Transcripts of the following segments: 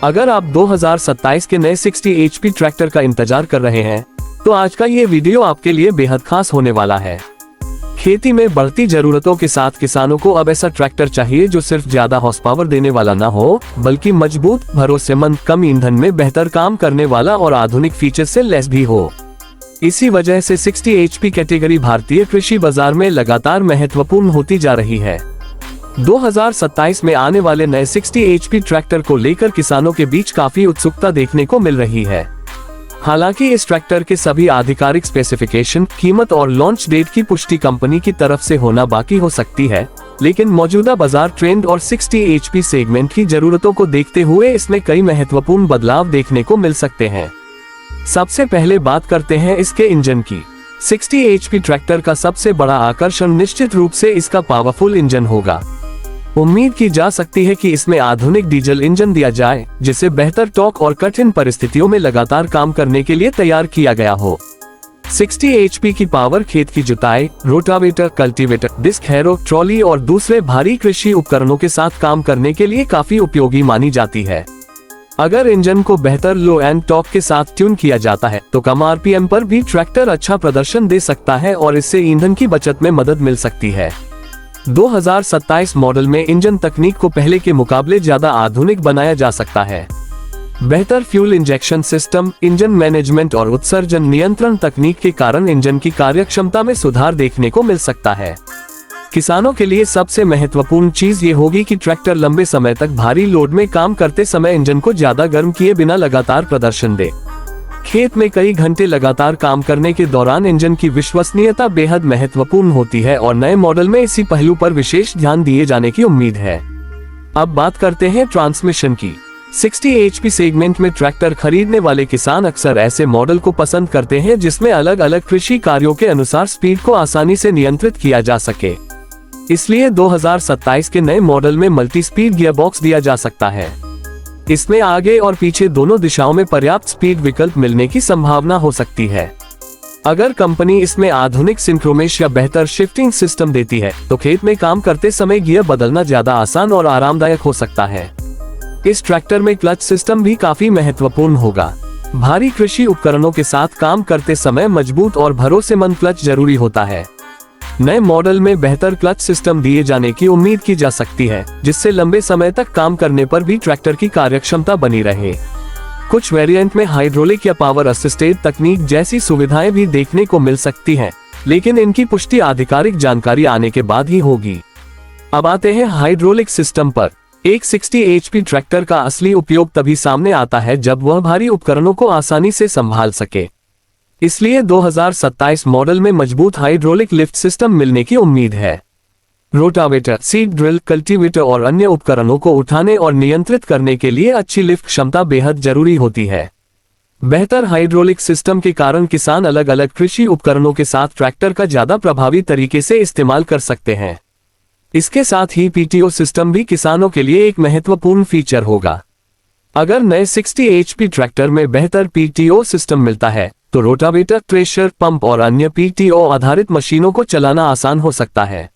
अगर आप 2027 के नए 60 HP ट्रैक्टर का इंतजार कर रहे हैं तो आज का ये वीडियो आपके लिए बेहद खास होने वाला है। खेती में बढ़ती जरूरतों के साथ किसानों को अब ऐसा ट्रैक्टर चाहिए जो सिर्फ ज्यादा हॉर्स पावर देने वाला न हो, बल्कि मजबूत, भरोसेमंद, कम ईंधन में बेहतर काम करने वाला और आधुनिक फीचर से लैस भी हो। इसी वजह से 60 HP कैटेगरी भारतीय कृषि बाजार में लगातार महत्वपूर्ण होती जा रही है। 2027 में आने वाले नए 60 HP ट्रैक्टर को लेकर किसानों के बीच काफी उत्सुकता देखने को मिल रही है। हालांकि इस ट्रैक्टर के सभी आधिकारिक स्पेसिफिकेशन, कीमत और लॉन्च डेट की पुष्टि कंपनी की तरफ से होना बाकी हो सकती है, लेकिन मौजूदा बाजार ट्रेंड और 60 HP सेगमेंट की जरूरतों को देखते हुए इसमें कई महत्वपूर्ण बदलाव देखने को मिल सकते हैं। सबसे पहले बात करते हैं इसके इंजन की। 60 HP ट्रैक्टर का सबसे बड़ा आकर्षण निश्चित रूप से इसका पावरफुल इंजन होगा। उम्मीद की जा सकती है कि इसमें आधुनिक डीजल इंजन दिया जाए, जिसे बेहतर टॉर्क और कठिन परिस्थितियों में लगातार काम करने के लिए तैयार किया गया हो। 60 HP की पावर खेत की जुताई, rotavator, cultivator, disc harrow, trolley और दूसरे भारी कृषि उपकरणों के साथ काम करने के लिए काफी उपयोगी मानी जाती है। अगर इंजन को बेहतर लो एंड टॉर्क के साथ ट्यून किया जाता है तो कम RPM पर भी ट्रैक्टर अच्छा प्रदर्शन दे सकता है और इससे ईंधन की बचत में मदद मिल सकती है। 2027 मॉडल में इंजन तकनीक को पहले के मुकाबले ज्यादा आधुनिक बनाया जा सकता है। बेहतर fuel injection system, engine management और उत्सर्जन नियंत्रण तकनीक के कारण इंजन की कार्यक्षमता में सुधार देखने को मिल सकता है। किसानों के लिए सबसे महत्वपूर्ण चीज ये होगी कि ट्रैक्टर लंबे समय तक भारी लोड में काम करते समय इंजन को ज्यादा गर्म किए बिना लगातार प्रदर्शन दे। खेत में कई घंटे लगातार काम करने के दौरान इंजन की विश्वसनीयता बेहद महत्वपूर्ण होती है और नए मॉडल में इसी पहलू पर विशेष ध्यान दिए जाने की उम्मीद है। अब बात करते हैं ट्रांसमिशन की। 60 HP सेगमेंट में ट्रैक्टर खरीदने वाले किसान अक्सर ऐसे मॉडल को पसंद करते हैं जिसमें अलग अलग कृषि कार्यों के अनुसार स्पीड को आसानी से नियंत्रित किया जा सके। इसलिए 2027 के नए मॉडल में मल्टी स्पीड गियरबॉक्स दिया जा सकता है। इसमें आगे और पीछे दोनों दिशाओं में पर्याप्त स्पीड विकल्प मिलने की संभावना हो सकती है। अगर कंपनी इसमें आधुनिक सिंक्रोमेश या बेहतर शिफ्टिंग सिस्टम देती है तो खेत में काम करते समय गियर बदलना ज्यादा आसान और आरामदायक हो सकता है। इस ट्रैक्टर में क्लच सिस्टम भी काफी महत्वपूर्ण होगा। भारी कृषि उपकरणों के साथ काम करते समय मजबूत और भरोसेमंद क्लच जरूरी होता है। नए मॉडल में बेहतर क्लच सिस्टम दिए जाने की उम्मीद की जा सकती है, जिससे लंबे समय तक काम करने पर भी ट्रैक्टर की कार्यक्षमता बनी रहे। कुछ वेरिएंट में हाइड्रोलिक या पावर असिस्टेड तकनीक जैसी सुविधाएं भी देखने को मिल सकती हैं, लेकिन इनकी पुष्टि आधिकारिक जानकारी आने के बाद ही होगी। अब आते हैं हाइड्रोलिक सिस्टम पर। एक 60 HP ट्रैक्टर का असली उपयोग तभी सामने आता है जब वह भारी उपकरणों को आसानी से संभाल सके। इसलिए 2027 मॉडल में मजबूत हाइड्रोलिक लिफ्ट सिस्टम मिलने की उम्मीद है। रोटावेटर, सीड ड्रिल, कल्टीवेटर और अन्य उपकरणों को उठाने और नियंत्रित करने के लिए अच्छी लिफ्ट क्षमता बेहद जरूरी होती है। बेहतर हाइड्रोलिक सिस्टम के कारण किसान अलग अलग कृषि उपकरणों के साथ ट्रैक्टर का ज्यादा प्रभावी तरीके से इस्तेमाल कर सकते हैं। इसके साथ ही PTO सिस्टम भी किसानों के लिए एक महत्वपूर्ण फीचर होगा। अगर नए 60 HP ट्रैक्टर में बेहतर PTO सिस्टम मिलता है तो रोटावेटर, थ्रेशर, पंप और अन्य PTO आधारित मशीनों को चलाना आसान हो सकता है।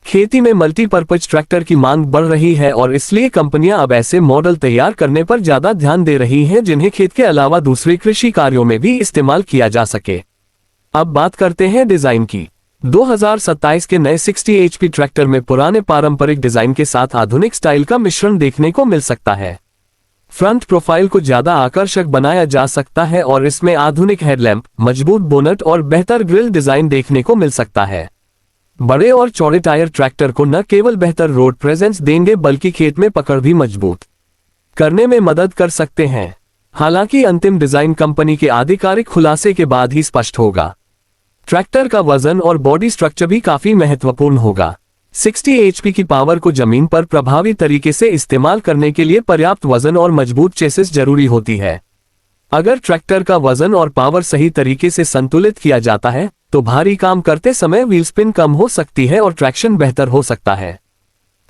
खेती में मल्टीपर्पज ट्रैक्टर की मांग बढ़ रही है और इसलिए कंपनियां अब ऐसे मॉडल तैयार करने पर ज्यादा ध्यान दे रही हैं जिन्हें खेत के अलावा दूसरे कृषि कार्यों में भी इस्तेमाल किया जा सके। अब बात करते हैं डिजाइन की। 2027 के नए 60 HP ट्रैक्टर में पुराने पारंपरिक डिजाइन के साथ आधुनिक स्टाइल का मिश्रण देखने को मिल सकता है। फ्रंट प्रोफाइल को ज्यादा आकर्षक बनाया जा सकता है और इसमें आधुनिक हेडलैम्प, मजबूत बोनट और बेहतर ग्रिल डिजाइन देखने को मिल सकता है। बड़े और चौड़े टायर ट्रैक्टर को न केवल बेहतर रोड प्रेजेंस देंगे बल्कि खेत में पकड़ भी मजबूत करने में मदद कर सकते हैं। हालांकि अंतिम डिजाइन कंपनी के आधिकारिक खुलासे के बाद ही स्पष्ट होगा। ट्रैक्टर का वजन और बॉडी स्ट्रक्चर भी काफी महत्वपूर्ण होगा। 60 HP की पावर को जमीन पर प्रभावी तरीके से इस्तेमाल करने के लिए पर्याप्त वजन और मजबूत चेसिस जरूरी होती है। अगर ट्रैक्टर का वजन और पावर सही तरीके से संतुलित किया जाता है तो भारी काम करते समय व्हील स्पिन कम हो सकती है और ट्रैक्शन बेहतर हो सकता है।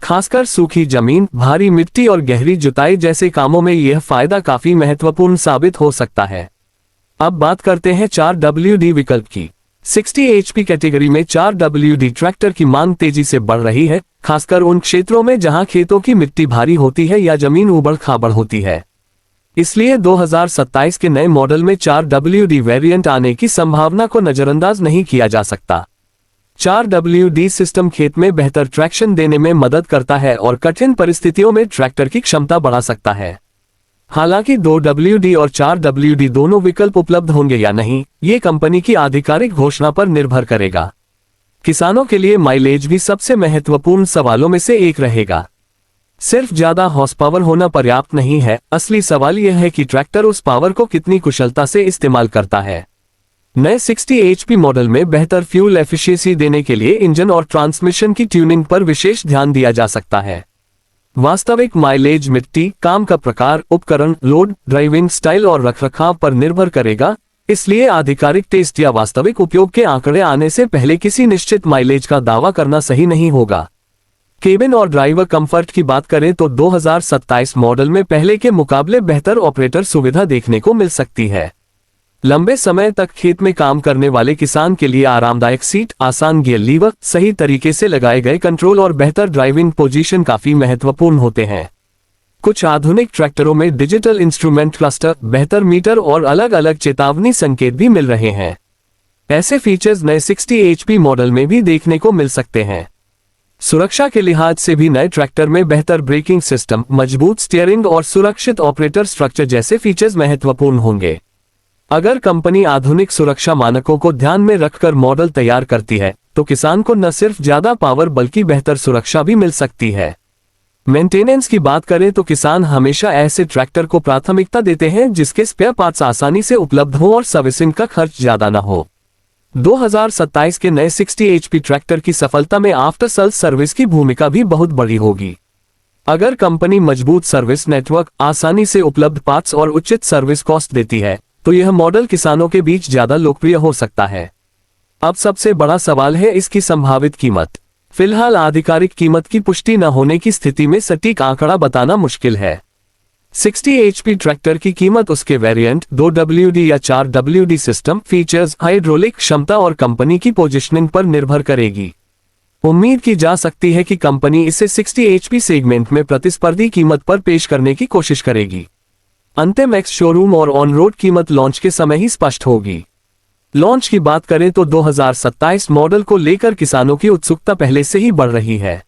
खासकर सूखी जमीन, भारी मिट्टी और गहरी जुताई जैसे कामों में यह फायदा काफी महत्वपूर्ण साबित हो सकता है। अब बात करते हैं 4WD विकल्प की। 60 HP कैटेगरी में 4WD ट्रैक्टर की मांग तेजी से बढ़ रही है, खासकर उन क्षेत्रों में जहां खेतों की मिट्टी भारी होती है या जमीन उबड़ खाबड़ होती है। इसलिए 2027 के नए मॉडल में 4WD वेरिएंट आने की संभावना को नजरअंदाज नहीं किया जा सकता। 4WD सिस्टम खेत में बेहतर ट्रैक्शन देने में मदद करता है और कठिन परिस्थितियों में ट्रैक्टर की क्षमता बढ़ा सकता है। हालांकि 2WD और 4WD दोनों विकल्प उपलब्ध होंगे या नहीं, ये कंपनी की आधिकारिक घोषणा पर निर्भर करेगा। किसानों के लिए माइलेज भी सबसे महत्वपूर्ण सवालों में से एक रहेगा। सिर्फ ज्यादा हॉर्स पावर होना पर्याप्त नहीं है, असली सवाल यह है कि ट्रैक्टर उस पावर को कितनी कुशलता से इस्तेमाल करता है। नए 60 HP मॉडल में बेहतर फ्यूल एफिशिएंसी देने के लिए इंजन और ट्रांसमिशन की ट्यूनिंग पर विशेष ध्यान दिया जा सकता है। वास्तविक माइलेज मिट्टी, काम का प्रकार, उपकरण, लोड, ड्राइविंग स्टाइल और रखरखाव पर निर्भर करेगा, इसलिए आधिकारिक टेस्ट या वास्तविक उपयोग के आंकड़े आने से पहले किसी निश्चित माइलेज का दावा करना सही नहीं होगा। केबिन और ड्राइवर कंफर्ट की बात करें तो 2027 मॉडल में पहले के मुकाबले बेहतर ऑपरेटर सुविधा देखने को मिल सकती है। लंबे समय तक खेत में काम करने वाले किसान के लिए आरामदायक सीट, आसान गियर लीवर, सही तरीके से लगाए गए कंट्रोल और बेहतर ड्राइविंग पोजीशन काफी महत्वपूर्ण होते हैं। कुछ आधुनिक ट्रैक्टरों में डिजिटल इंस्ट्रूमेंट क्लस्टर, बेहतर मीटर और अलग अलग चेतावनी संकेत भी मिल रहे हैं। ऐसे फीचर्स नए 60 HP मॉडल में भी देखने को मिल सकते हैं। सुरक्षा के लिहाज से भी नए ट्रैक्टर में बेहतर ब्रेकिंग सिस्टम, मजबूत स्टीयरिंग और सुरक्षित ऑपरेटर स्ट्रक्चर जैसे फीचर्स महत्वपूर्ण होंगे। अगर कंपनी आधुनिक सुरक्षा मानकों को ध्यान में रखकर मॉडल तैयार करती है, तो किसान को न सिर्फ ज्यादा पावर बल्कि बेहतर सुरक्षा भी मिल सकती है। मेंटेनेंस की बात करें तो किसान हमेशा ऐसे ट्रैक्टर को प्राथमिकता देते हैं जिसके स्पेयर पार्ट्स आसानी से उपलब्ध हो और सर्विसिंग का खर्च ज्यादा न हो। 2027 के नए 60 HP ट्रैक्टर की सफलता में आफ्टर सेल्स सर्विस की भूमिका भी बहुत बड़ी होगी। अगर कंपनी मजबूत सर्विस नेटवर्क, आसानी से उपलब्ध पार्ट्स और उचित सर्विस कॉस्ट देती है, तो यह मॉडल किसानों के बीच ज्यादा लोकप्रिय हो सकता है। अब सबसे बड़ा सवाल है इसकी संभावित कीमत। फिलहाल आधिकारिक कीमत की पुष्टि न होने की स्थिति में सटीक आंकड़ा बताना मुश्किल है। 60 HP ट्रैक्टर की कीमत उसके वेरिएंट, 2WD या 4WD सिस्टम, फीचर्स, हाइड्रोलिक क्षमता और कंपनी की पोजीशनिंग पर निर्भर करेगी। उम्मीद की जा सकती है कि कंपनी इसे 60 HP सेगमेंट में प्रतिस्पर्धी कीमत पर पेश करने की कोशिश करेगी। अंतिम एक्स शोरूम और ऑन रोड कीमत लॉन्च के समय ही स्पष्ट होगी। लॉन्च की बात करें तो 2027 मॉडल को लेकर किसानों की उत्सुकता पहले से ही बढ़ रही है।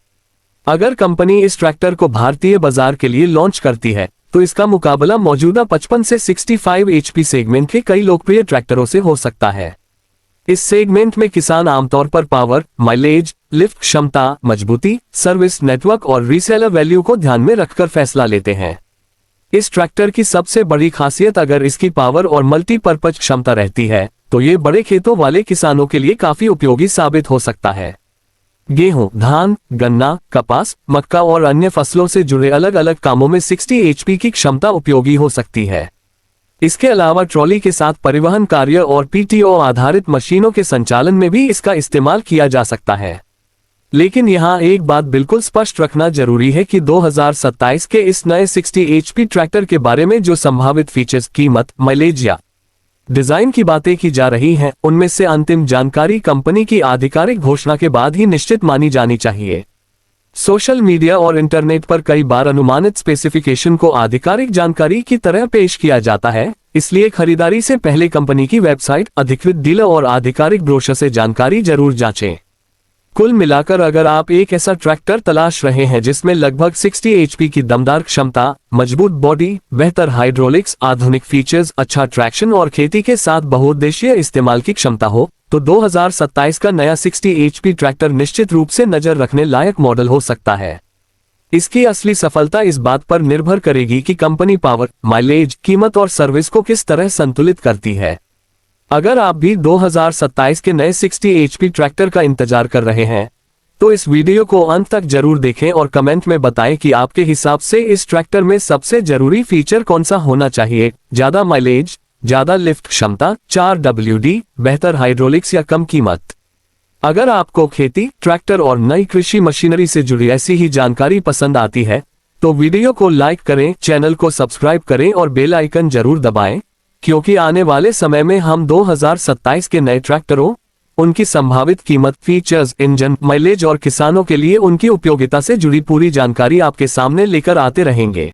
अगर कंपनी इस ट्रैक्टर को भारतीय बाजार के लिए लॉन्च करती है, तो इसका मुकाबला मौजूदा 55 से 65 HP सेगमेंट के कई लोकप्रिय ट्रैक्टरों से हो सकता है। इस सेगमेंट में किसान आमतौर पर पावर, माइलेज, लिफ्ट क्षमता, मजबूती, सर्विस नेटवर्क और रीसेलर वैल्यू को ध्यान में रखकर फैसला लेते हैं। इस ट्रैक्टर की सबसे बड़ी खासियत अगर इसकी पावर और मल्टीपर्पज क्षमता रहती है, तो ये बड़े खेतों वाले किसानों के लिए काफी उपयोगी साबित हो सकता है। गेहूं, धान, गन्ना, कपास, मक्का और अन्य फसलों से जुड़े अलग अलग कामों में 60 HP की क्षमता उपयोगी हो सकती है। इसके अलावा ट्रॉली के साथ परिवहन कार्य और PTO आधारित मशीनों के संचालन में भी इसका इस्तेमाल किया जा सकता है। लेकिन यहाँ एक बात बिल्कुल स्पष्ट रखना जरूरी है कि 2027 के इस नए 60 HP ट्रैक्टर के बारे में जो संभावित फीचर्स, कीमत, माइलेज या डिजाइन की बातें की जा रही हैं, उनमें से अंतिम जानकारी कंपनी की आधिकारिक घोषणा के बाद ही निश्चित मानी जानी चाहिए। सोशल मीडिया और इंटरनेट पर कई बार अनुमानित स्पेसिफिकेशन को आधिकारिक जानकारी की तरह पेश किया जाता है, इसलिए खरीदारी से पहले कंपनी की वेबसाइट, अधिकृत डीलर और आधिकारिक ब्रोशर से जानकारी जरूर जांचें। कुल मिलाकर अगर आप एक ऐसा ट्रैक्टर तलाश रहे हैं जिसमें लगभग 60 HP की दमदार क्षमता, मजबूत बॉडी, बेहतर हाइड्रोलिक्स, आधुनिक फीचर्स, अच्छा ट्रैक्शन और खेती के साथ बहुउद्देशीय इस्तेमाल की क्षमता हो, तो 2027 का नया 60 HP ट्रैक्टर निश्चित रूप से नजर रखने लायक मॉडल हो सकता है। इसकी असली सफलता इस बात पर निर्भर करेगी कि कंपनी पावर, माइलेज, कीमत और सर्विस को किस तरह संतुलित करती है। अगर आप भी 2027 के नए 60 HP ट्रैक्टर का इंतजार कर रहे हैं, तो इस वीडियो को अंत तक जरूर देखें और कमेंट में बताएं कि आपके हिसाब से इस ट्रैक्टर में सबसे जरूरी फीचर कौन सा होना चाहिए। ज्यादा माइलेज, ज्यादा लिफ्ट क्षमता, 4WD, बेहतर हाइड्रोलिक्स या कम कीमत। अगर आपको खेती, ट्रैक्टर और नई कृषि मशीनरी से जुड़ी ऐसी ही जानकारी पसंद आती है, तो वीडियो को लाइक करें, चैनल को सब्सक्राइब करें और बेल आइकन जरूर दबाएं, क्योंकि आने वाले समय में हम 2027 के नए ट्रैक्टरों, उनकी संभावित कीमत, फीचर्स, इंजन, माइलेज और किसानों के लिए उनकी उपयोगिता से जुड़ी पूरी जानकारी आपके सामने लेकर आते रहेंगे।